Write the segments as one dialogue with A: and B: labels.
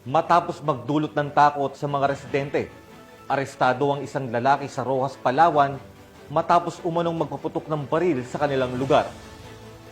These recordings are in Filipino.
A: Matapos magdulot ng takot sa mga residente, arestado ang isang lalaki sa Roxas, Palawan matapos umanong magpaputok ng baril sa kanilang lugar.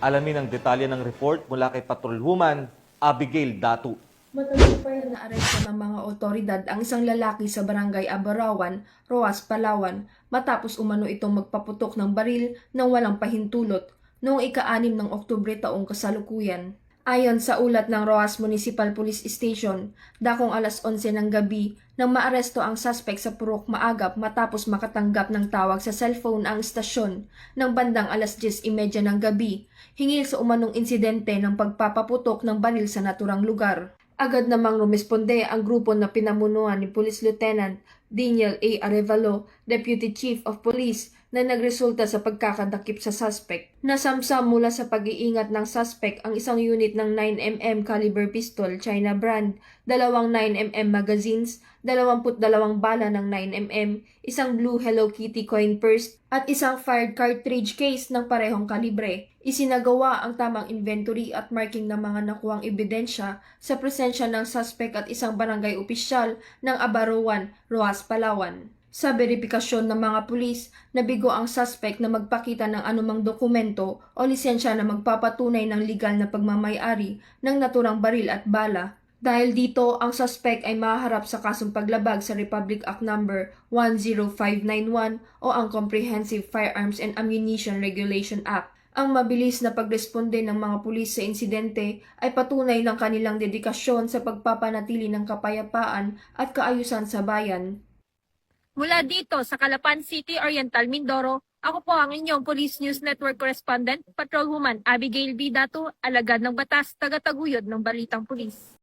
A: Alamin ang detalye ng report mula kay Patrolwoman Abigail Datu.
B: Matagumpay na naaresto ng mga otoridad ang isang lalaki sa barangay Abarawan, Roxas, Palawan matapos umano itong magpaputok ng baril nang walang pahintulot noong ika-6 ng Oktubre taong kasalukuyan. Ayon sa ulat ng Roxas Municipal Police Station, dakong alas 11 ng gabi nang maaresto ang suspect sa Purok Maagap matapos makatanggap ng tawag sa cellphone ang istasyon ng bandang alas 10:30 ng gabi hinggil sa umanong insidente ng pagpapaputok ng baril sa naturang lugar. Agad namang rumesponde ang grupo na pinamunuan ni Police Lieutenant Daniel A. Arevalo, Deputy Chief of Police, na nagresulta sa pagkakadakip sa suspect. Nasamsam mula sa pag-iingat ng suspect ang isang unit ng 9mm caliber pistol China brand, 2 9mm magazines, 22 bala ng 9mm, isang blue Hello Kitty coin purse, at isang fired cartridge case ng parehong kalibre. Isinagawa ang tamang inventory at marking ng mga nakuhang ebidensya sa presensya ng suspect at isang barangay opisyal ng Abarawan, Roxas, Palawan. Sa beripikasyon ng mga pulis, nabigo ang suspect na magpakita ng anumang dokumento o lisensya na magpapatunay ng legal na pagmamay-ari ng naturang baril at bala. Dahil dito, ang suspect ay mahaharap sa kasong paglabag sa Republic Act No. 10591 o ang Comprehensive Firearms and Ammunition Regulation Act. Ang mabilis na pagresponde ng mga pulis sa insidente ay patunay ng kanilang dedikasyon sa pagpapanatili ng kapayapaan at kaayusan sa bayan.
C: Mula dito sa Calapan City, Oriental, Mindoro, ako po ang inyong Police News Network Correspondent, Patrolwoman Abigail B. Datu, alagad ng batas, tagataguyod ng Balitang Pulis.